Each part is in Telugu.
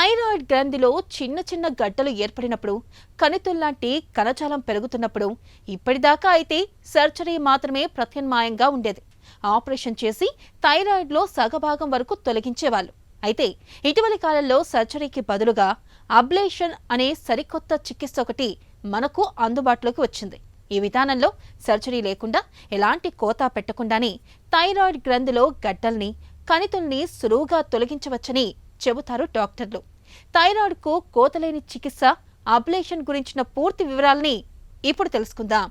థైరాయిడ్ గ్రంథిలో చిన్న చిన్న గడ్డలు ఏర్పడినప్పుడు, కణితుల్లాంటి కణజాలం పెరుగుతున్నప్పుడు ఇప్పటిదాకా అయితే సర్జరీ మాత్రమే ప్రత్యామ్నాయంగా ఉండేది. ఆపరేషన్ చేసి థైరాయిడ్లో సగభాగం వరకు తొలగించేవాళ్ళు. అయితే ఇటీవలి కాలంలో సర్జరీకి బదులుగా అబ్లేషన్ అనే సరికొత్త చికిత్స ఒకటి మనకు అందుబాటులోకి వచ్చింది. ఈ విధానంలో సర్జరీ లేకుండా, ఎలాంటి కోత పెట్టకుండానే థైరాయిడ్ గ్రంథిలో గడ్డల్ని, కణితుల్ని సులువుగా తొలగించవచ్చని చెబుతారు డాక్టర్లు. థైరాయిడ్కు కోతలేని చికిత్స అబ్లేషన్ గురించిన పూర్తి వివరాల్ని ఇప్పుడు తెలుసుకుందాం.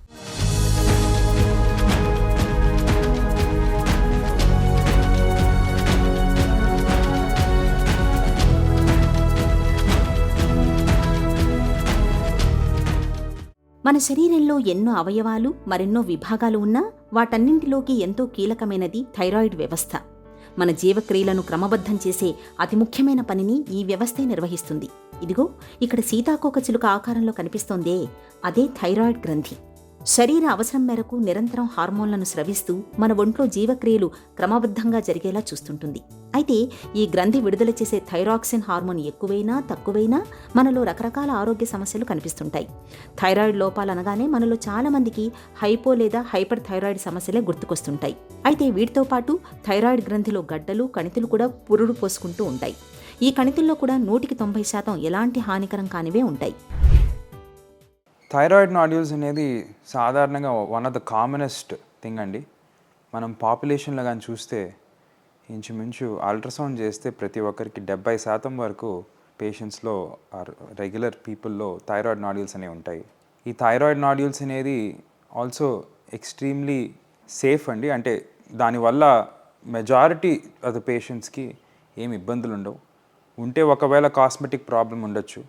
మన శరీరంలో ఎన్నో అవయవాలు, మరెన్నో విభాగాలు ఉన్నా వాటన్నింటిలోకి ఎంతో కీలకమైనది థైరాయిడ్ వ్యవస్థ. మన జీవక్రియలను క్రమబద్ధం చేసే అతి ముఖ్యమైన పనిని ఈ వ్యవస్థే నిర్వహిస్తుంది. ఇదిగో ఇక్కడ సీతాకోక చిలుక ఆకారంలో కనిపిస్తోందే, అదే థైరాయిడ్ గ్రంథి. శరీర అవసరం మేరకు నిరంతరం హార్మోన్లను స్రవిస్తూ మన ఒంట్లో జీవక్రియలు క్రమబద్ధంగా జరిగేలా చూస్తుంటుంది. అయితే ఈ గ్రంథి విడుదల చేసే థైరాక్సిన్ హార్మోన్ ఎక్కువైనా తక్కువైనా మనలో రకరకాల ఆరోగ్య సమస్యలు కనిపిస్తుంటాయి. థైరాయిడ్ లోపాలనగానే మనలో చాలా మందికి హైపో లేదా హైపర్ థైరాయిడ్ సమస్యలే గుర్తుకొస్తుంటాయి. అయితే వీటితో పాటు థైరాయిడ్ గ్రంథిలో గడ్డలు, కణితులు కూడా పురుడు పోసుకుంటూ ఉంటాయి. ఈ కణితుల్లో కూడా 90% ఎలాంటి హానికరం కానివే ఉంటాయి. థైరాయిడ్ నాడ్యూల్స్ అనేది సాధారణంగా one of the commonest thing అండి. మనం పాపులేషన్లో కానీ చూస్తే ఇంచుమించు అల్ట్రాసౌండ్ చేస్తే ప్రతి ఒక్కరికి 70% వరకు పేషెంట్స్లో రెగ్యులర్ పీపుల్లో థైరాయిడ్ నాడ్యూల్స్ అనేవి ఉంటాయి. ఈ థైరాయిడ్ నాడ్యూల్స్ అనేది ఆల్సో ఎక్స్ట్రీమ్లీ సేఫ్ అండి. అంటే దానివల్ల మెజారిటీ ఆఫ్ ద పేషెంట్స్కి ఏమి ఇబ్బందులు ఉండవు. ఉంటే ఒకవేళ కాస్మెటిక్ ప్రాబ్లం ఉండొచ్చు,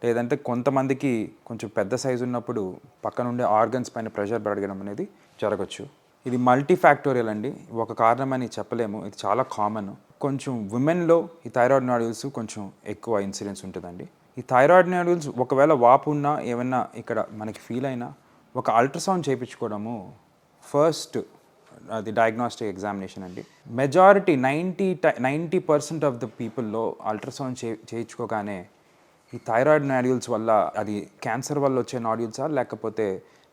లేదంటే కొంతమందికి కొంచెం పెద్ద సైజు ఉన్నప్పుడు పక్కన ఉండే ఆర్గన్స్ పైన ప్రెషర్ పెరగడం అనేది జరగచ్చు. ఇది మల్టీ ఫ్యాక్టోరియల్ అండి, ఒక కారణమని చెప్పలేము. ఇది చాలా కామన్. కొంచెం ఉమెన్లో ఈ థైరాయిడ్ నాడ్యూల్స్ కొంచెం ఎక్కువ ఇన్సిడెన్స్ ఉంటుందండి. ఈ థైరాయిడ్ నాడ్యూల్స్ ఒకవేళ వాపు ఉన్నా, ఏమన్నా ఇక్కడ మనకి ఫీల్ అయినా ఒక అల్ట్రాసౌండ్ చేయించుకోవడము ఫస్ట్ అది డయాగ్నోస్టిక్ ఎగ్జామినేషన్ అండి. మెజారిటీ 90% ఆఫ్ ద పీపుల్లో అల్ట్రాసౌండ్ చేయించుకోగానే ఈ థైరాయిడ్ నాడ్యూల్స్ వల్ల, అది క్యాన్సర్ వల్ల వచ్చే నాడ్యూల్సా లేకపోతే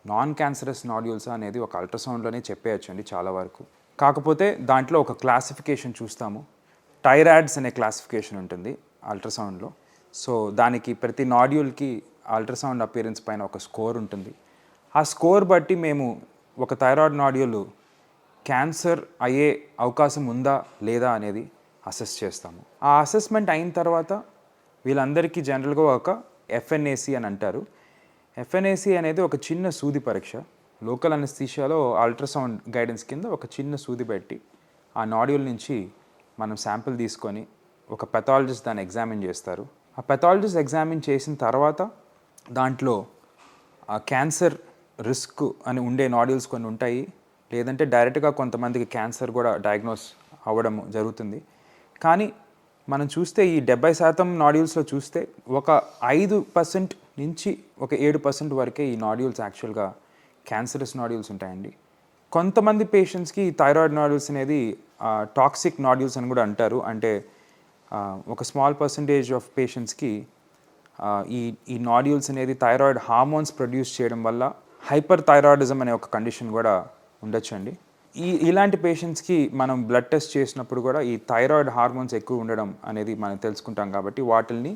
నాన్ క్యాన్సరస్ నాడ్యూల్సా అనేది ఒక అల్ట్రాసౌండ్లోనే చెప్పేయచ్చండి చాలా వరకు. కాకపోతే దాంట్లో ఒక క్లాసిఫికేషన్ చూస్తాము. థైరాయిడ్స్ అనే క్లాసిఫికేషన్ ఉంటుంది అల్ట్రాసౌండ్లో. సో దానికి ప్రతి నాడ్యూల్కి అల్ట్రాసౌండ్ అపియరెన్స్ పైన ఒక స్కోర్ ఉంటుంది. ఆ స్కోర్ బట్టి మేము ఒక థైరాయిడ్ నాడ్యూల్ క్యాన్సర్ అయ్యే అవకాశం ఉందా లేదా అనేది అసెస్ చేస్తాము. ఆ అసెస్మెంట్ అయిన తర్వాత వీళ్ళందరికీ జనరల్గా ఒక ఎఫ్ఎన్ఏసి అని అంటారు. ఎఫ్ఎన్ఏసి అనేది ఒక చిన్న సూది పరీక్ష. లోకల్ అనస్థీషియాలో అల్ట్రాసౌండ్ గైడెన్స్ కింద ఒక చిన్న సూది పెట్టి ఆ నాడ్యూల్ నుంచి మనం శాంపిల్ తీసుకొని ఒక పెథాలజిస్ట్ దాన్ని ఎగ్జామిన్ చేస్తారు. ఆ పెథాలజిస్ట్ ఎగ్జామిన్ చేసిన తర్వాత దాంట్లో ఆ క్యాన్సర్ రిస్క్ అని ఉండే నాడ్యూల్స్ కొన్ని ఉంటాయి, లేదంటే డైరెక్ట్గా కొంతమందికి క్యాన్సర్ కూడా డయాగ్నోస్ అవ్వడం జరుగుతుంది. కానీ మనం చూస్తే ఈ 70% నాడ్యూల్స్లో చూస్తే ఒక 5% నుంచి ఒక 7% వరకే ఈ నాడ్యూల్స్ యాక్చువల్గా క్యాన్సరస్ నాడ్యూల్స్ ఉంటాయండి. కొంతమంది పేషెంట్స్కి థైరాయిడ్ నాడ్యూల్స్ అనేది టాక్సిక్ నాడ్యూల్స్ అని కూడా అంటారు. అంటే ఒక స్మాల్ పర్సంటేజ్ ఆఫ్ పేషెంట్స్కి ఈ నాడ్యూల్స్ అనేది థైరాయిడ్ హార్మోన్స్ ప్రొడ్యూస్ చేయడం వల్ల హైపర్ థైరాయిడిజం అనే ఒక కండిషన్ కూడా ఉండొచ్చండి. ఇలాంటి పేషెంట్స్కి మనం బ్లడ్ టెస్ట్ చేసినప్పుడు కూడా ఈ థైరాయిడ్ హార్మోన్స్ ఎక్కువ ఉండడం అనేది మనం తెలుసుకుంటాం. కాబట్టి వాటిల్ని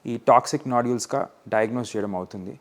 ఈ టాక్సిక్ నాడ్యూల్స్గా డయాగ్నోస్ చేయడం అవుతుంది.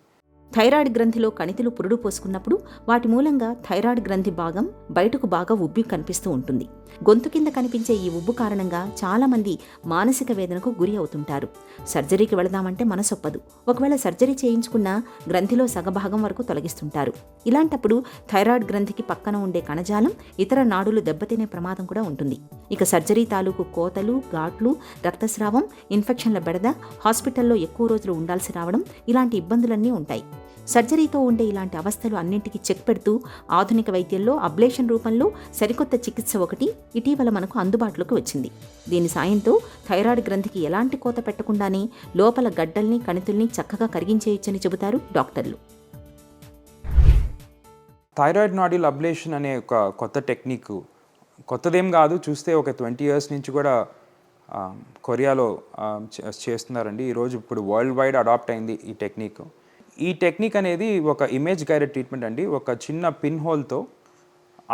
థైరాయిడ్ గ్రంథిలో కణితులు పురుడు పోసుకున్నప్పుడు వాటి మూలంగా థైరాయిడ్ గ్రంథి భాగం బయటకు బాగా ఉబ్బి కనిపిస్తూ ఉంటుంది. గొంతు కింద కనిపించే ఈ ఉబ్బు కారణంగా చాలా మంది మానసిక వేదనకు గురి అవుతుంటారు. సర్జరీకి వెళదామంటే మనసొప్పదు. ఒకవేళ సర్జరీ చేయించుకున్నా గ్రంథిలో సగభాగం వరకు తొలగిస్తుంటారు. ఇలాంటప్పుడు థైరాయిడ్ గ్రంథికి పక్కన ఉండే కణజాలం, ఇతర నాడులు దెబ్బతినే ప్రమాదం కూడా ఉంటుంది. ఇక సర్జరీ తాలూకు కోతలు, ఘాట్లు, రక్తస్రావం, ఇన్ఫెక్షన్ల బెడద, హాస్పిటల్లో ఎక్కువ రోజులు ఉండాల్సి రావడం, ఇలాంటి ఇబ్బందులన్నీ ఉంటాయి. సర్జరీతో ఉండే ఇలాంటి అవస్థలు అన్నింటికీ చెక్ పెడుతూ ఆధునిక వైద్యంలో అబ్లేషన్ రూపంలో సరికొత్త చికిత్స ఒకటి ఇటీవల మనకు అందుబాటులోకి వచ్చింది. దీని సాయంతో థైరాయిడ్ గ్రంథికి ఎలాంటి కోత పెట్టకుండానే లోపల గడ్డల్ని, కణితుల్ని చక్కగా కరిగించేయచ్చని చెబుతారు డాక్టర్లు. థైరాయిడ్ నాడ్యూల్ అబ్లేషన్ అనే ఒక కొత్త టెక్నిక్ కొత్తదేం కాదు. చూస్తే ఒక 20 years నుంచి కూడా కొరియాలో చేస్తున్నారండి. ఈరోజు ఇప్పుడు వరల్డ్ వైడ్ అడాప్ట్ అయింది ఈ టెక్నిక్. ఈ టెక్నిక్ అనేది ఒక ఇమేజ్ గైడెడ్ ట్రీట్మెంట్ అండి. ఒక చిన్న పిన్ హోల్తో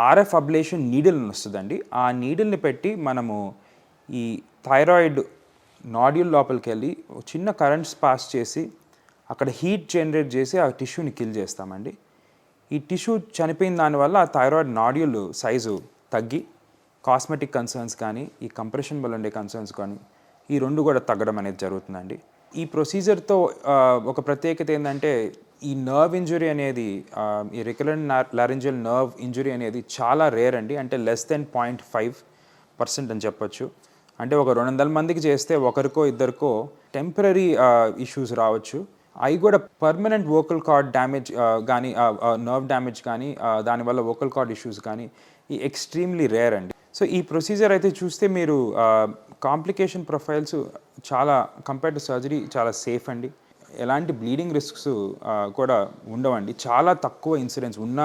ఆర్ఎఫ్ అబ్లేషన్ నీడిల్ వస్తుందండి. ఆ నీడిల్ని పెట్టి మనము ఈ థైరాయిడ్ నాడ్యూల్ లోపలికి వెళ్ళి చిన్న కరెంట్స్ పాస్ చేసి అక్కడ హీట్ జనరేట్ చేసి ఆ టిష్యూని కిల్ చేస్తామండి. ఈ టిష్యూ చనిపోయిన దానివల్ల ఆ థైరాయిడ్ నాడ్యూల్ సైజు తగ్గి కాస్మెటిక్ కన్సర్న్స్ కానీ ఈ కంప్రెషన్ వల్ల ఉండే కన్సర్న్స్ కానీ ఈ రెండు కూడా తగ్గడం అనేది జరుగుతుందండి. ఈ ప్రొసీజర్తో ఒక ప్రత్యేకత ఏంటంటే ఈ నర్వ్ ఇంజురీ అనేది ఈ రికరెంట్ లారింజియల్ నర్వ్ ఇంజురీ అనేది చాలా రేర్ అండి. అంటే లెస్ దెన్ 0.5% అని చెప్పొచ్చు. అంటే ఒక 200 మందికి చేస్తే ఒకరికో ఇద్దరికో టెంపరీ ఇష్యూస్ రావచ్చు. అవి కూడా పర్మనెంట్ వోకల్ కార్డ్ డ్యామేజ్ కానీ నర్వ్ డ్యామేజ్ కానీ దానివల్ల వోకల్ కార్డ్ ఇష్యూస్ కానీ ఈ ఎక్స్ట్రీమ్లీ రేర్ అండి. సో ఈ ప్రొసీజర్ అయితే చూస్తే మీరు కాంప్లికేషన్ ప్రొఫైల్స్ చాలా కంపేర్ టు సర్జరీ చాలా సేఫ్ అండి. ఎలాంటి బ్లీడింగ్ రిస్క్స్ కూడా ఉండవండి. చాలా తక్కువ ఇన్సిడెన్స్ ఉన్న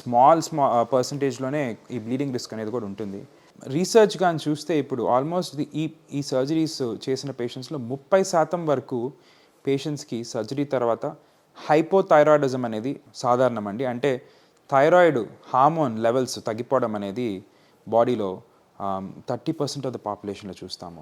స్మాల్ పర్సంటేజ్లోనే ఈ బ్లీడింగ్ రిస్క్ అనేది కూడా ఉంటుంది. రీసెర్చ్ కానీ చూస్తే ఇప్పుడు ఆల్మోస్ట్ ఈ సర్జరీస్ చేసిన పేషెంట్స్లో 30% వరకు పేషెంట్స్కి సర్జరీ తర్వాత హైపోథైరాయిడిజం అనేది సాధారణం అండి. అంటే థైరాయిడ్ హార్మోన్ లెవెల్స్ తగ్గిపోవడం అనేది బాడీలో 30% ఆఫ్ ద పాపులేషన్లో చూస్తాము.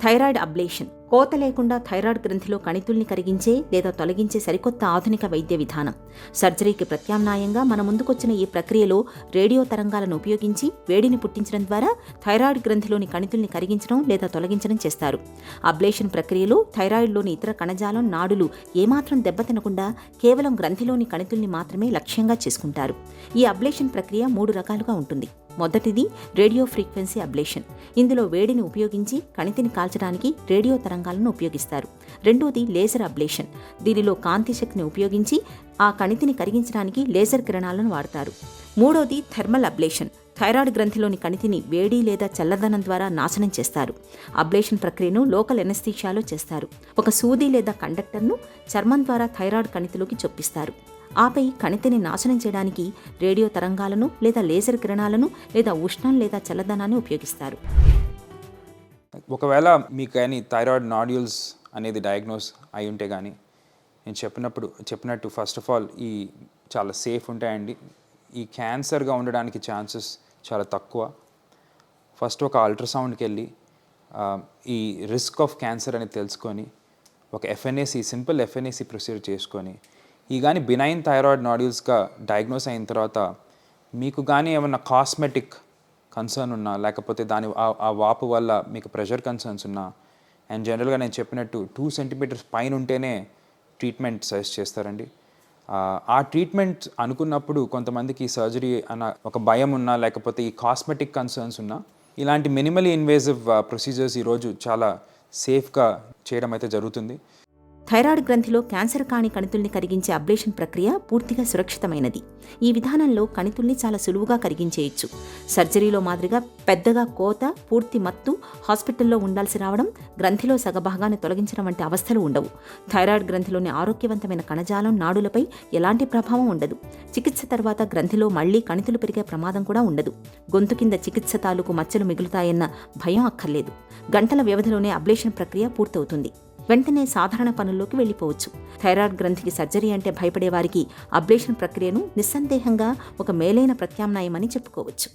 థైరాయిడ్ అబ్లేషన్ కోత లేకుండా థైరాయిడ్ గ్రంథిలో కణితుల్ని కరిగించే లేదా తొలగించే సరికొత్త ఆధునిక వైద్య విధానం. సర్జరీకి ప్రత్యామ్నాయంగా మన ముందుకొచ్చిన ఈ ప్రక్రియలో రేడియో తరంగాలను ఉపయోగించి వేడిని పుట్టించడం ద్వారా థైరాయిడ్ గ్రంథిలోని కణితుల్ని కరిగించడం లేదా తొలగించడం చేస్తారు. అబ్లేషన్ ప్రక్రియలో థైరాయిడ్లోని ఇతర కణజాలం నాడులు ఏమాత్రం దెబ్బతినకుండా కేవలం గ్రంథిలోని కణితుల్ని మాత్రమే లక్ష్యంగా చేసుకుంటారు. ఈ అబ్లేషన్ ప్రక్రియ 3 రకాలుగా ఉంటుంది. మొదటిది రేడియో ఫ్రీక్వెన్సీ అబ్లేషన్. ఇందులో వేడిని ఉపయోగించి కణితిని కాల్చడానికి రేడియో తరంగాలను ఉపయోగిస్తారు. రెండోది లేజర్ అబ్లేషన్. దీనిలో కాంతి శక్తిని ఉపయోగించి ఆ కణితిని కరిగించడానికి లేజర్ కిరణాలను వాడతారు. మూడోది థర్మల్ అబ్లేషన్. థైరాయిడ్ గ్రంథిలోని కణితిని వేడి లేదా చల్లదనం ద్వారా నాశనం చేస్తారు. అబ్లేషన్ ప్రక్రియను లోకల్ ఎనస్థీషియాలో చేస్తారు. ఒక సూది లేదా కండక్టర్ను చర్మం ద్వారా థైరాయిడ్ కణితిలోకి చొప్పిస్తారు. ఆపై కణితిని నాశనం చేయడానికి రేడియో తరంగాలను లేదా లేజర్ కిరణాలను లేదా ఉష్ణం లేదా చల్లదనాన్ని ఉపయోగిస్తారు. ఒకవేళ మీకు కానీ థైరాయిడ్ నాడ్యూల్స్ అనేది డయాగ్నోస్ అయి ఉంటే కానీ నేను చెప్పినట్టు ఫస్ట్ ఆఫ్ ఆల్ ఈ చాలా సేఫ్ ఉంటాయండి. ఈ క్యాన్సర్గా ఉండడానికి ఛాన్సెస్ చాలా తక్కువ. ఫస్ట్ ఒక అల్ట్రాసౌండ్కి వెళ్ళి ఈ రిస్క్ ఆఫ్ క్యాన్సర్ అనేది తెలుసుకొని ఒక సింపుల్ ఎఫ్ఎన్ఏసి ప్రొసీజర్ చేసుకొని ఈ కానీ బినైన్ థైరాయిడ్ నాడ్యూల్స్గా డయాగ్నోస్ అయిన తర్వాత మీకు కానీ ఏమన్నా కాస్మెటిక్ కన్సర్న్ ఉన్నా లేకపోతే ఆ వాపు వల్ల మీకు ప్రెషర్ కన్సర్న్స్ ఉన్నా అండ్ జనరల్గా నేను చెప్పినట్టు 2 సెంటీమీటర్స్ పైన ఉంటేనే ట్రీట్మెంట్ సజెస్ట్ చేస్తారండి. ఆ ట్రీట్మెంట్ అనుకున్నప్పుడు కొంతమందికి సర్జరీ అన్న ఒక భయం ఉన్నా లేకపోతే ఈ కాస్మెటిక్ కన్సర్న్స్ ఉన్నా ఇలాంటి మినిమలీ ఇన్వేజివ్ ప్రొసీజర్స్ ఈరోజు చాలా సేఫ్గా చేయడం అయితే జరుగుతుంది. థైరాయిడ్ గ్రంథిలో క్యాన్సర్ కాని కణితుల్ని కరిగించే అబ్లేషన్ ప్రక్రియ పూర్తిగా సురక్షితమైనది. ఈ విధానంలో కణితుల్ని చాలా సులువుగా కరిగించేయచ్చు. సర్జరీలో మాదిరిగా పెద్దగా కోత, పూర్తి మత్తు, హాస్పిటల్లో ఉండాల్సి రావడం, గ్రంథిలో సగభాగాన్ని తొలగించడం వంటి అవస్థలు ఉండవు. థైరాయిడ్ గ్రంథిలోని ఆరోగ్యవంతమైన కణజాలం నాడులపై ఎలాంటి ప్రభావం ఉండదు. చికిత్స తర్వాత గ్రంథిలో మళ్లీ కణితులు పెరిగే ప్రమాదం కూడా ఉండదు. గొంతు కింద చికిత్స తాలూకు మచ్చలు మిగులుతాయన్న భయం అక్కర్లేదు. గంటల వ్యవధిలోనే అబ్లేషన్ ప్రక్రియ పూర్తవుతుంది. వెంటనే సాధారణ పనుల్లోకి వెళ్ళిపోవచ్చు. థైరాయిడ్ గ్రంథికి సర్జరీ అంటే భయపడే వారికి అబ్లేషన్ ప్రక్రియను నిస్సందేహంగా ఒక మేలైన ప్రత్యామ్నాయమని చెప్పుకోవచ్చు.